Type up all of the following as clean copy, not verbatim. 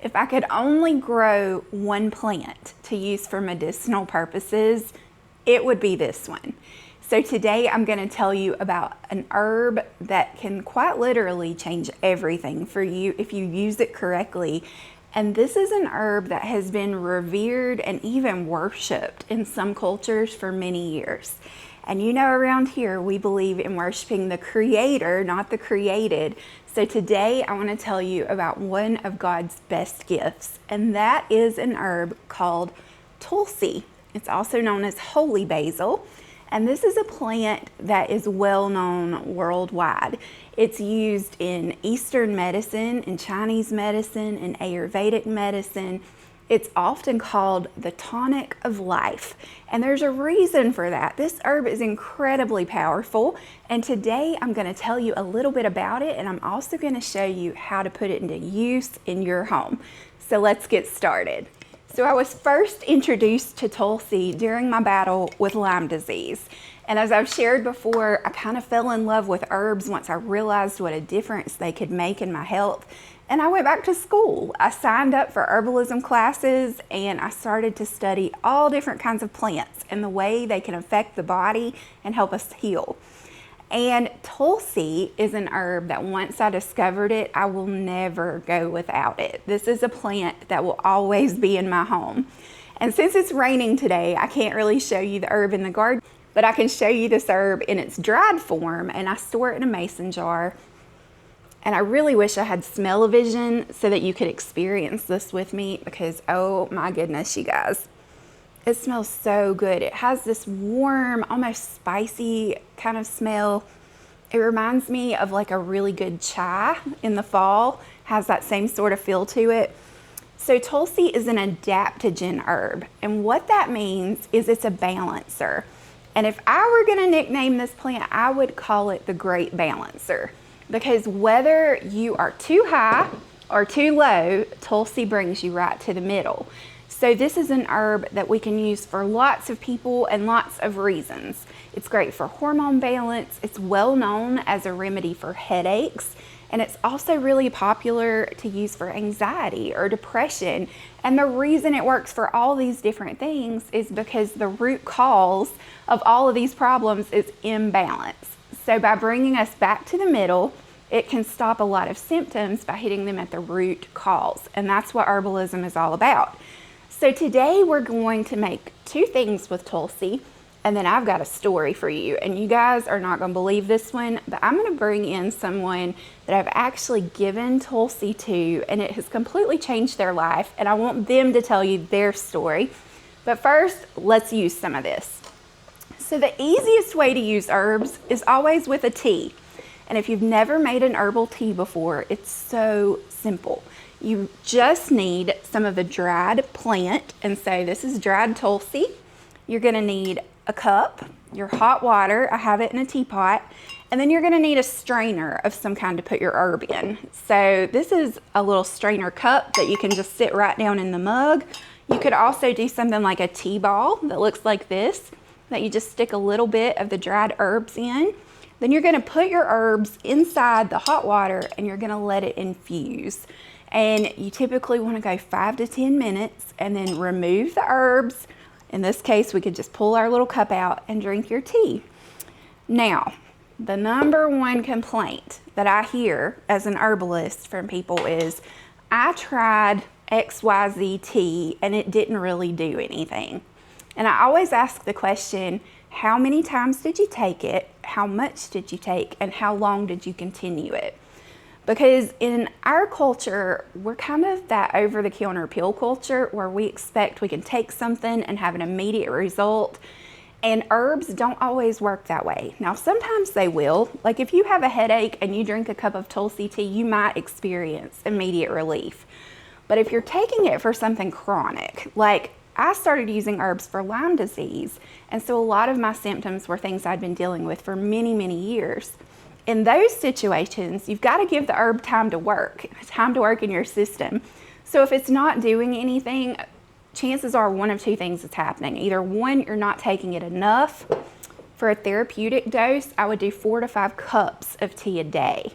If I could only grow one plant to use for medicinal purposes, it would be this one. So today I'm going to tell you about an herb that can quite literally change everything for you if you use it correctly. And this is an herb that has been revered and even worshipped in some cultures for many years. And you know, around here we believe in worshiping the Creator, not the created. So today I want to tell you about one of God's best gifts, and that is an herb called Tulsi. It's also known as Holy Basil. And this is a plant that is well known worldwide. It's used in Eastern medicine, in Chinese medicine, in Ayurvedic medicine. It's often called the tonic of life. And there's a reason for that. This herb is incredibly powerful. And today I'm going to tell you a little bit about it. And I'm also going to show you how to put it into use in your home. So let's get started. So I was first introduced to Tulsi during my battle with Lyme disease. And as I've shared before, I kind of fell in love with herbs once I realized what a difference they could make in my health. And I went back to school. I signed up for herbalism classes and I started to study all different kinds of plants and the way they can affect the body and help us heal. And Tulsi is an herb that once I discovered it, I will never go without it. This is a plant that will always be in my home. And since it's raining today, I can't really show you the herb in the garden, but I can show you this herb in its dried form, and I store it in a mason jar. And I really wish I had smell-o-vision so that you could experience this with me because, oh my goodness, you guys. It smells so good. It has this warm, almost spicy kind of smell. It reminds me of like a really good chai in the fall. Has that same sort of feel to it. So Tulsi is an adaptogen herb. And what that means is it's a balancer. And if I were going to nickname this plant, I would call it the Great Balancer. Because whether you are too high or too low, Tulsi brings you right to the middle. So this is an herb that we can use for lots of people and lots of reasons. It's great for hormone balance. It's well known as a remedy for headaches. And it's also really popular to use for anxiety or depression. And the reason it works for all these different things is because the root cause of all of these problems is imbalance. So by bringing us back to the middle, it can stop a lot of symptoms by hitting them at the root cause. And that's what herbalism is all about. So today we're going to make two things with Tulsi, and then I've got a story for you. And you guys are not going to believe this one, but I'm going to bring in someone that I've actually given Tulsi to, and it has completely changed their life, and I want them to tell you their story. But first, let's use some of this. So the easiest way to use herbs is always with a tea. And if you've never made an herbal tea before, it's so simple. You just need some of the dried plant, and so this is dried Tulsi. You're going to need a cup, your hot water, I have it in a teapot, and then you're going to need a strainer of some kind to put your herb in. So this is a little strainer cup that you can just sit right down in the mug. You could also do something like a tea ball that looks like this, that you just stick a little bit of the dried herbs in. Then you're going to put your herbs inside the hot water and you're going to let it infuse. And you typically want to go 5 to 10 minutes and then remove the herbs. In this case, we could just pull our little cup out and drink your tea. Now, the number one complaint that I hear as an herbalist from people is, I tried XYZ tea and it didn't really do anything. And I always ask the question, how many times did you take it? How much did you take? And how long did you continue it? Because in our culture, we're kind of that over-the-counter pill culture where we expect we can take something and have an immediate result. And herbs don't always work that way. Now, sometimes they will. Like if you have a headache and you drink a cup of Tulsi tea, you might experience immediate relief. But if you're taking it for something chronic, like I started using herbs for Lyme disease, and so a lot of my symptoms were things I'd been dealing with for many, many years. In those situations, you've got to give the herb time to work in your system. So if it's not doing anything, chances are one of two things is happening. Either one, you're not taking it enough. For a therapeutic dose, I would do 4 to 5 cups of tea a day.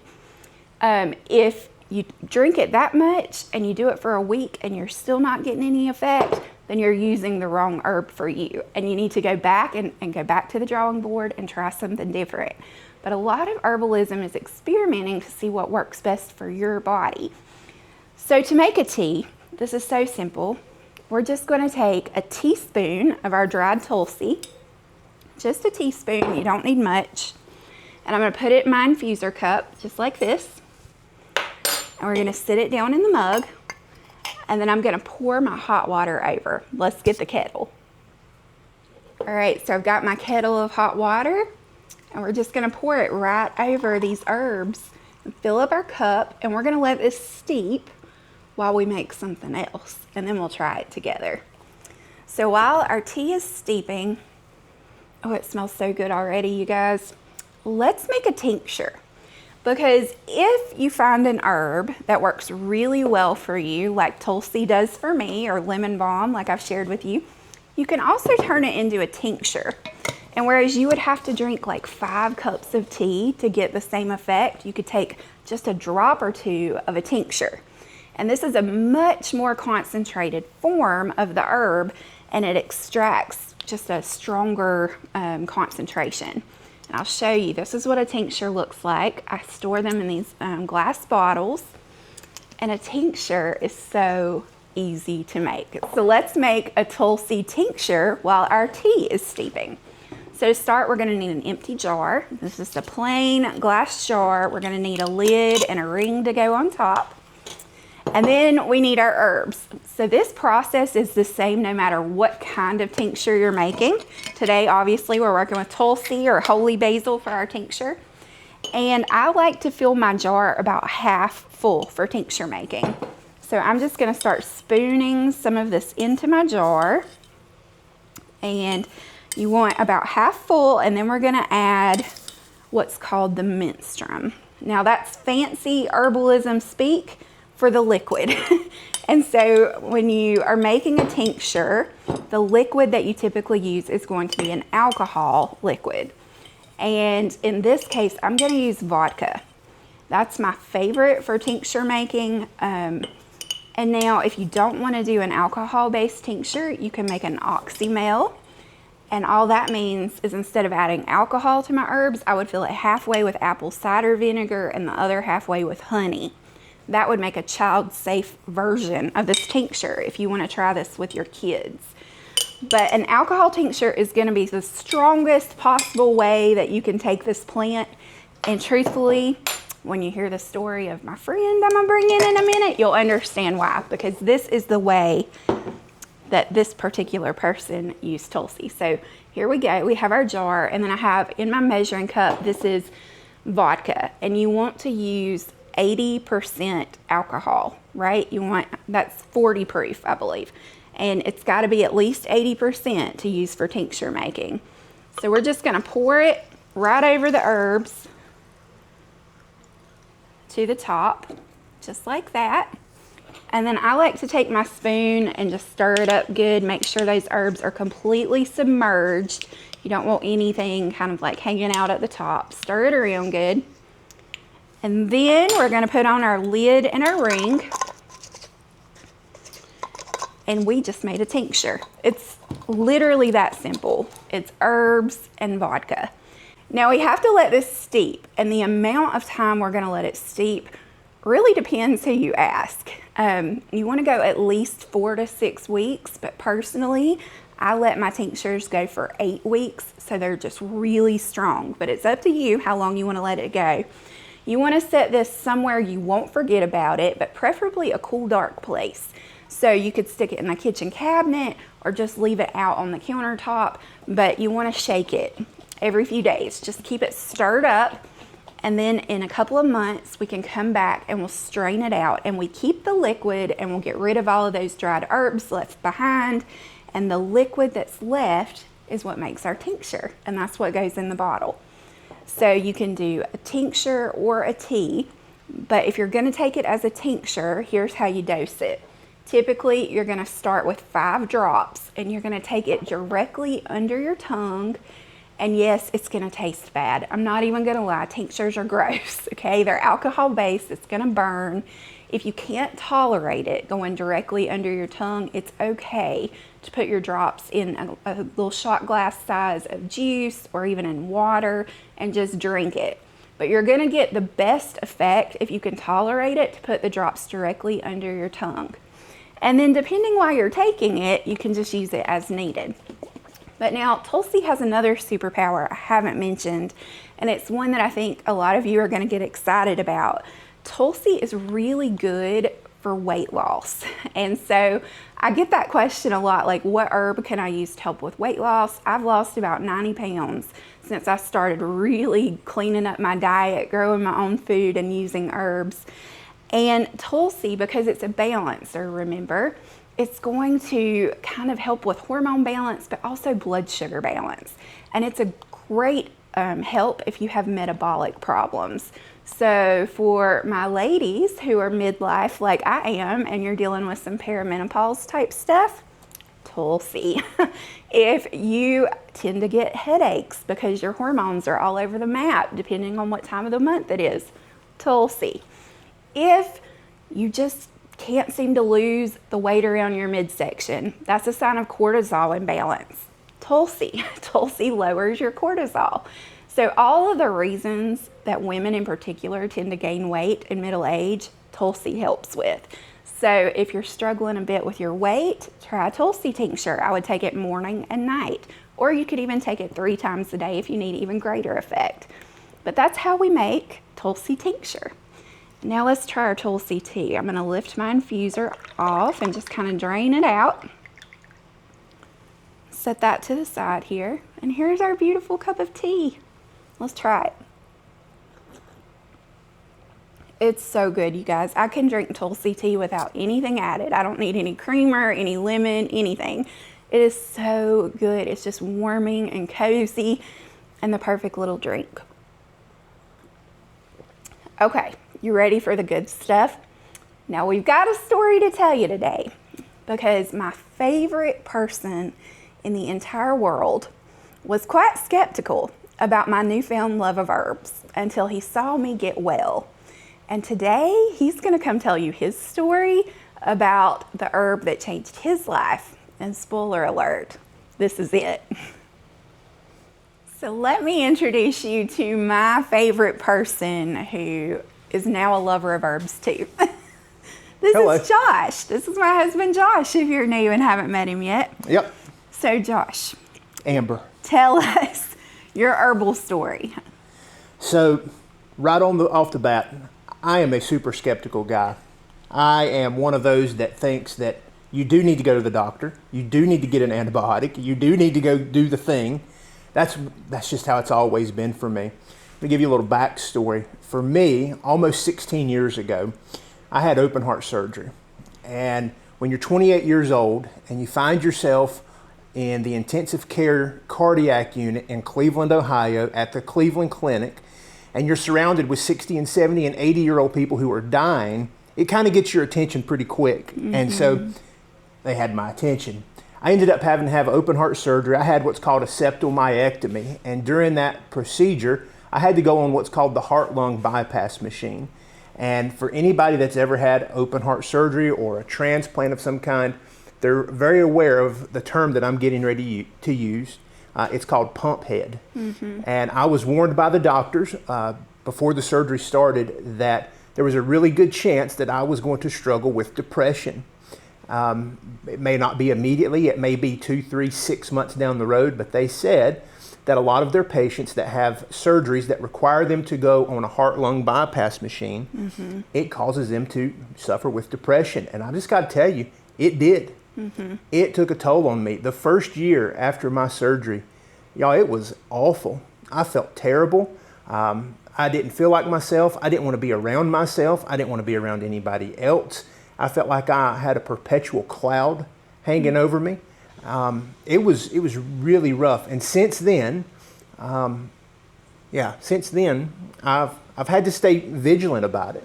If you drink it that much and you do it for a week and you're still not getting any effect, then you're using the wrong herb for you. And you need to go back and go back to the drawing board and try something different. But a lot of herbalism is experimenting to see what works best for your body. So to make a tea, this is so simple. We're just going to take a teaspoon of our dried Tulsi, just a teaspoon, you don't need much. And I'm going to put it in my infuser cup, just like this. And we're going to sit it down in the mug. And then I'm going to pour my hot water over. Let's get the kettle. All right, so I've got my kettle of hot water. And we're just going to pour it right over these herbs and fill up our cup. And we're going to let this steep while we make something else. And then we'll try it together. So while our tea is steeping, oh, it smells so good already, you guys. Let's make a tincture. Because if you find an herb that works really well for you, like Tulsi does for me, or lemon balm, like I've shared with you, you can also turn it into a tincture. And whereas you would have to drink like 5 cups of tea to get the same effect, you could take just a drop or 2 of a tincture. And this is a much more concentrated form of the herb, and it extracts just a stronger concentration. And I'll show you, this is what a tincture looks like. I store them in these glass bottles, and a tincture is so easy to make. So let's make a Tulsi tincture while our tea is steeping. So to start, we're going to need an empty jar. This is a plain glass jar. We're going to need a lid and a ring to go on top. And then we need our herbs. So this process is the same no matter what kind of tincture you're making. Today, obviously, we're working with Tulsi or Holy Basil for our tincture. And I like to fill my jar about half full for tincture making. So I'm just going to start spooning some of this into my jar. And you want about half full, and then we're going to add what's called the menstruum. Now that's fancy herbalism speak for the liquid. And so when you are making a tincture, the liquid that you typically use is going to be an alcohol liquid. And in this case, I'm going to use vodka. That's my favorite for tincture making. And now if you don't want to do an alcohol-based tincture, you can make an oxymel. And all that means is instead of adding alcohol to my herbs, I would fill it halfway with apple cider vinegar and the other halfway with honey. That would make a child-safe version of this tincture if you want to try this with your kids. But an alcohol tincture is going to be the strongest possible way that you can take this plant. And truthfully, when you hear the story of my friend I'm going to bring in a minute, you'll understand why. Because this is the way that this particular person used Tulsi. So here we go. We have our jar, and then I have in my measuring cup, this is vodka. And you want to use 80% alcohol, right? That's 40 proof, I believe. And it's got to be at least 80% to use for tincture making. So we're just going to pour it right over the herbs to the top, just like that. And then I like to take my spoon and just stir it up good, make sure those herbs are completely submerged. You don't want anything kind of like hanging out at the top. Stir it around good. And then we're going to put on our lid and our ring. And we just made a tincture. It's literally that simple. It's herbs and vodka. Now we have to let this steep, and the amount of time we're going to let it steep really depends who you ask. You want to go at least 4 to 6 weeks, but personally, I let my tinctures go for 8 weeks, so they're just really strong. But it's up to you how long you want to let it go. You want to set this somewhere you won't forget about it, but preferably a cool, dark place. So you could stick it in the kitchen cabinet or just leave it out on the countertop, but you want to shake it every few days. Just keep it stirred up. And then in a couple of months, we can come back and we'll strain it out, and we keep the liquid, and we'll get rid of all of those dried herbs left behind. And the liquid that's left is what makes our tincture, and that's what goes in the bottle. So you can do a tincture or a tea, but if you're going to take it as a tincture, here's how you dose it. Typically, you're going to start with 5 drops, and you're going to take it directly under your tongue, And yes, it's going to taste bad. I'm not even going to lie. Tinctures are gross, okay? They're alcohol-based. It's going to burn. If you can't tolerate it going directly under your tongue, it's okay to put your drops in a little shot glass size of juice or even in water and just drink it. But you're going to get the best effect if you can tolerate it to put the drops directly under your tongue. And then depending while you're taking it, you can just use it as needed. But now Tulsi has another superpower I haven't mentioned, and it's one that I think a lot of you are going to get excited about. Tulsi is really good for weight loss. And so I get that question a lot, like what herb can I use to help with weight loss? I've lost about 90 pounds since I started really cleaning up my diet, growing my own food and using herbs. And Tulsi, because it's a balancer, remember, it's going to kind of help with hormone balance, but also blood sugar balance. And it's a great help if you have metabolic problems. So for my ladies who are midlife like I am, and you're dealing with some perimenopause type stuff, Tulsi. If you tend to get headaches because your hormones are all over the map, depending on what time of the month it is, Tulsi. If you just can't seem to lose the weight around your midsection, that's a sign of cortisol imbalance. Tulsi. Tulsi lowers your cortisol. So all of the reasons that women in particular tend to gain weight in middle age, Tulsi helps with. So if you're struggling a bit with your weight, try Tulsi tincture. I would take it morning and night, or you could even take it 3 times a day if you need even greater effect. But that's how we make Tulsi tincture. Now let's try our Tulsi tea. I'm going to lift my infuser off and just kind of drain it out. Set that to the side here. And here's our beautiful cup of tea. Let's try it. It's so good, you guys. I can drink Tulsi tea without anything added. I don't need any creamer, any lemon, anything. It is so good. It's just warming and cozy and the perfect little drink. Okay, you ready for the good stuff? Now we've got a story to tell you today, because my favorite person in the entire world was quite skeptical about my newfound love of herbs until he saw me get well. And today he's going to come tell you his story about the herb that changed his life. And spoiler alert, this is it. So let me introduce you to my favorite person who is now a lover of herbs too. Hello. Is Josh. This is my husband Josh, if you're new and haven't met him yet. Yep. So Josh. Amber. Tell us your herbal story. So right off the bat, I am a super skeptical guy. I am one of those that thinks that you do need to go to the doctor. You do need to get an antibiotic. You do need to go do the thing. That's just how it's always been for me. Let me give you a little backstory. For me, almost 16 years ago, I had open heart surgery. And when you're 28 years old and you find yourself in the intensive care cardiac unit in Cleveland, Ohio at the Cleveland Clinic, and you're surrounded with 60 and 70 and 80-year-old people who are dying, it kind of gets your attention pretty quick. Mm-hmm. And so they had my attention. I ended up having to have open heart surgery. I had what's called a septal myectomy. And during that procedure, I had to go on what's called the heart-lung bypass machine. And for anybody that's ever had open heart surgery or a transplant of some kind, they're very aware of the term that I'm getting ready to use. It's called pump head. Mm-hmm. And I was warned by the doctors before the surgery started that there was a really good chance that I was going to struggle with depression. It may not be immediately, it may be 2, 3, 6 months down the road, but they said that a lot of their patients that have surgeries that require them to go on a heart-lung bypass machine, mm-hmm. it causes them to suffer with depression. And I just got to tell you, it did. Mm-hmm. It took a toll on me. The first year after my surgery, y'all, it was awful. I felt terrible. I didn't feel like myself. I didn't want to be around myself. I didn't want to be around anybody else. I felt like I had a perpetual cloud hanging over me. It was really rough. And since then, I've had to stay vigilant about it.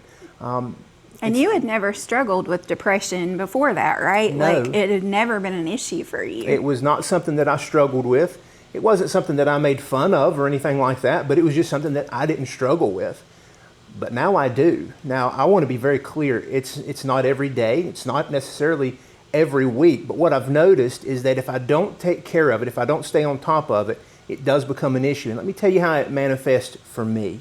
And you had never struggled with depression before that, right? No. Like it had never been an issue for you. It was not something that I struggled with. It wasn't something that I made fun of or anything like that, but it was just something that I didn't struggle with. But now I do. Now, I want to be very clear. It's not every day. It's not necessarily every week. But what I've noticed is that if I don't take care of it, if I don't stay on top of it, it does become an issue. And let me tell you how it manifests for me.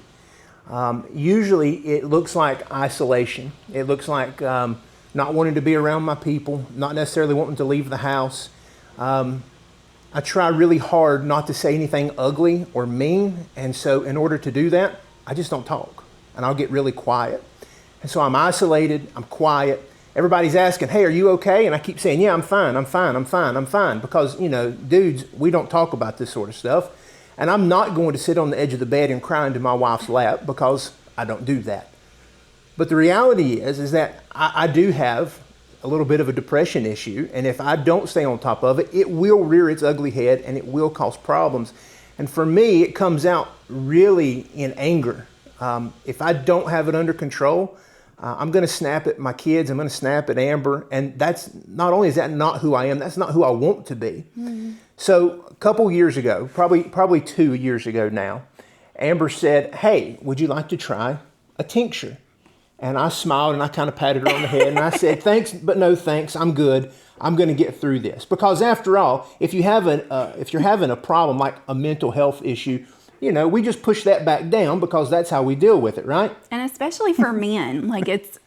Usually it looks like isolation. It looks like not wanting to be around my people, not necessarily wanting to leave the house. I try really hard not to say anything ugly or mean. And so in order to do that, I just don't talk. And I'll get really quiet. And so I'm isolated, I'm quiet. Everybody's asking, hey, are you okay? And I keep saying, yeah, I'm fine. Because, dudes, we don't talk about this sort of stuff. And I'm not going to sit on the edge of the bed and cry into my wife's lap because I don't do that. But the reality is that I do have a little bit of a depression issue. And if I don't stay on top of it, it will rear its ugly head and it will cause problems. And for me, it comes out really in anger. If I don't have it under control, I'm going to snap at my kids. I'm going to snap at Amber. And that's not only is that not who I am, that's not who I want to be. Mm-hmm. So a couple years ago, probably 2 years ago now, Amber said, hey, would you like to try a tincture? And I smiled and I kind of patted her on the head and I said, thanks, but no thanks. I'm good. I'm going to get through this. Because after all, if you're having a problem like a mental health issue, we just push that back down because that's how we deal with it, right? And especially for men,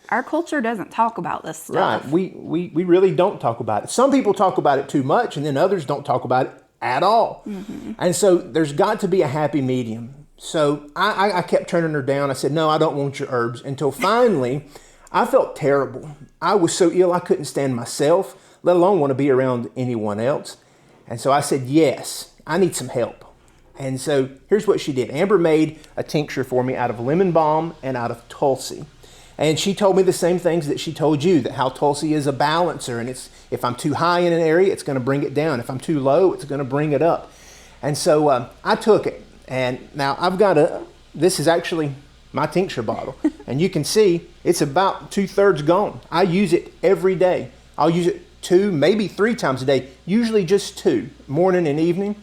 our culture doesn't talk about this stuff. Right. We really don't talk about it. Some people talk about it too much and then others don't talk about it at all. Mm-hmm. And so there's got to be a happy medium. So I kept turning her down. I said, no, I don't want your herbs. Until finally, I felt terrible. I was so ill I couldn't stand myself, let alone want to be around anyone else. And so I said, yes, I need some help. And so here's what she did. Amber made a tincture for me out of lemon balm and out of Tulsi. And she told me the same things that she told you, that how Tulsi is a balancer. And if I'm too high in an area, it's going to bring it down. If I'm too low, it's going to bring it up. And so I took it. And now this is actually my tincture bottle. And you can see it's about 2/3 gone. I use it every day. I'll use it 2, maybe 3 times a day, usually just 2, morning and evening.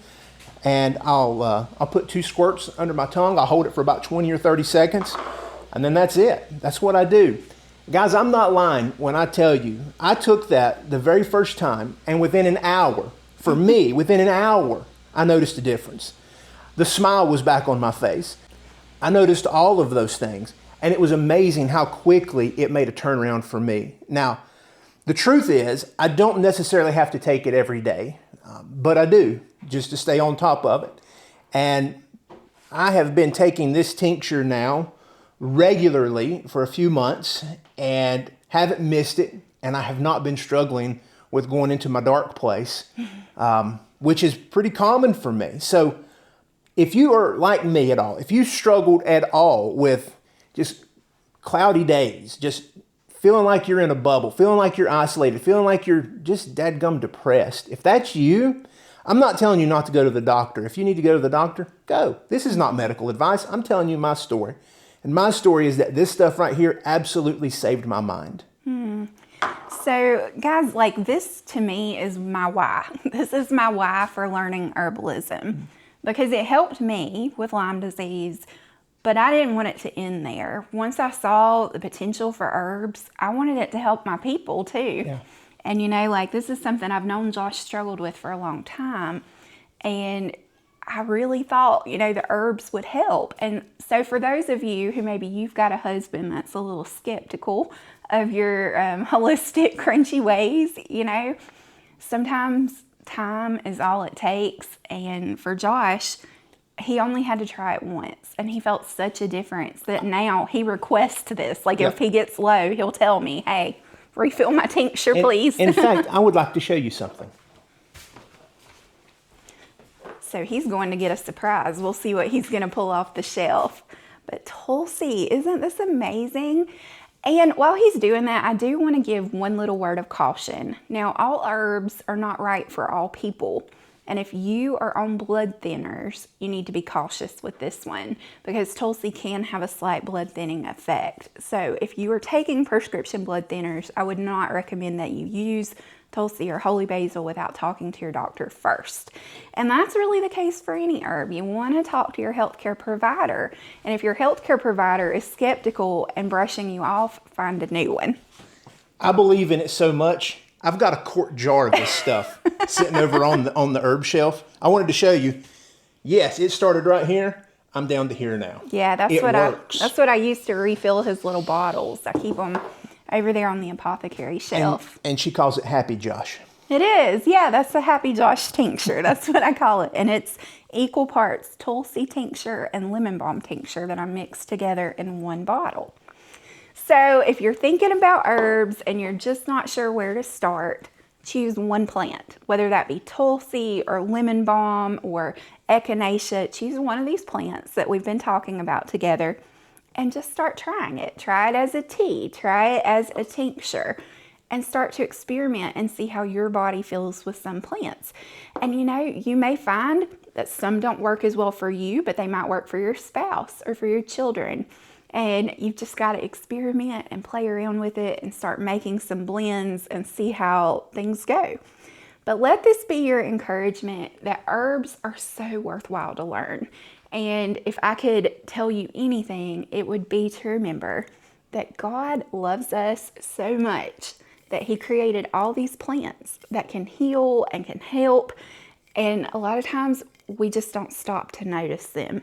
And I'll put 2 squirts under my tongue. I'll hold it for about 20 or 30 seconds. And then that's it. That's what I do. Guys, I'm not lying when I tell you, I took that the very first time, and within an hour, for me, within an hour, I noticed a difference. The smile was back on my face. I noticed all of those things. And it was amazing how quickly it made a turnaround for me. Now, the truth is, I don't necessarily have to take it every day, but I do, just to stay on top of it. And I have been taking this tincture now regularly for a few months and haven't missed it. And I have not been struggling with going into my dark place, which is pretty common for me. So if you are like me at all, if you struggled at all with just cloudy days, just feeling like you're in a bubble, feeling like you're isolated, feeling like you're just dadgum depressed, if that's you, I'm not telling you not to go to the doctor. If you need to go to the doctor, go. This is not medical advice. I'm telling you my story. And my story is that this stuff right here absolutely saved my mind. So guys, this to me is my why. This is my why for learning herbalism, because it helped me with Lyme disease, but I didn't want it to end there. Once I saw the potential for herbs, I wanted it to help my people too. Yeah. And this is something I've known Josh struggled with for a long time. And I really thought, the herbs would help. And so for those of you who maybe you've got a husband that's a little skeptical of your holistic, crunchy ways, sometimes time is all it takes. And for Josh, he only had to try it once, and he felt such a difference that now he requests this. If he gets low, he'll tell me, hey, refill my tincture, please. In fact, I would like to show you something. So he's going to get a surprise. We'll see what he's going to pull off the shelf. But Tulsi, isn't this amazing? And while he's doing that, I do want to give one little word of caution. Now, all herbs are not right for all people. And if you are on blood thinners, you need to be cautious with this one because Tulsi can have a slight blood thinning effect. So if you are taking prescription blood thinners, I would not recommend that you use Tulsi or Holy Basil without talking to your doctor first. And that's really the case for any herb. You want to talk to your healthcare provider. And if your healthcare provider is skeptical and brushing you off, find a new one. I believe in it so much. I've got a quart jar of this stuff sitting over on the herb shelf. I wanted to show you. Yes, it started right here. I'm down to here now. Yeah, that's works. what I used to refill his little bottles. I keep them over there on the apothecary shelf. And she calls it Happy Josh. It is. Yeah, that's the Happy Josh tincture. That's what I call it. And it's equal parts Tulsi tincture and lemon balm tincture that I mix together in one bottle. So if you're thinking about herbs and you're just not sure where to start, choose one plant, whether that be Tulsi or lemon balm or echinacea. Choose one of these plants that we've been talking about together and just start trying it. Try it as a tea, try it as a tincture, and start to experiment and see how your body feels with some plants. And you may find that some don't work as well for you, but they might work for your spouse or for your children. And you've just got to experiment and play around with it and start making some blends and see how things go. But let this be your encouragement that herbs are so worthwhile to learn. And if I could tell you anything, it would be to remember that God loves us so much that He created all these plants that can heal and can help. And a lot of times we just don't stop to notice them.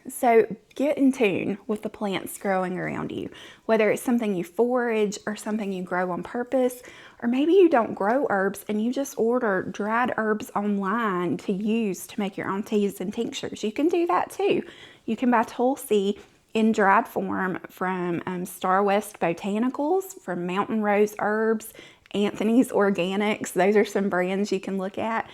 So get in tune with the plants growing around you, whether it's something you forage or something you grow on purpose, or maybe you don't grow herbs and you just order dried herbs online to use to make your own teas and tinctures. You can do that too. You can buy Tulsi in dried form from Star West Botanicals, from Mountain Rose Herbs, Anthony's Organics. Those are some brands you can look at.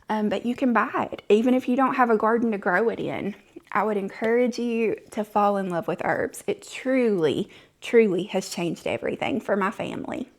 But you can buy it, even if you don't have a garden to grow it in. I would encourage you to fall in love with herbs. It truly, truly has changed everything for my family.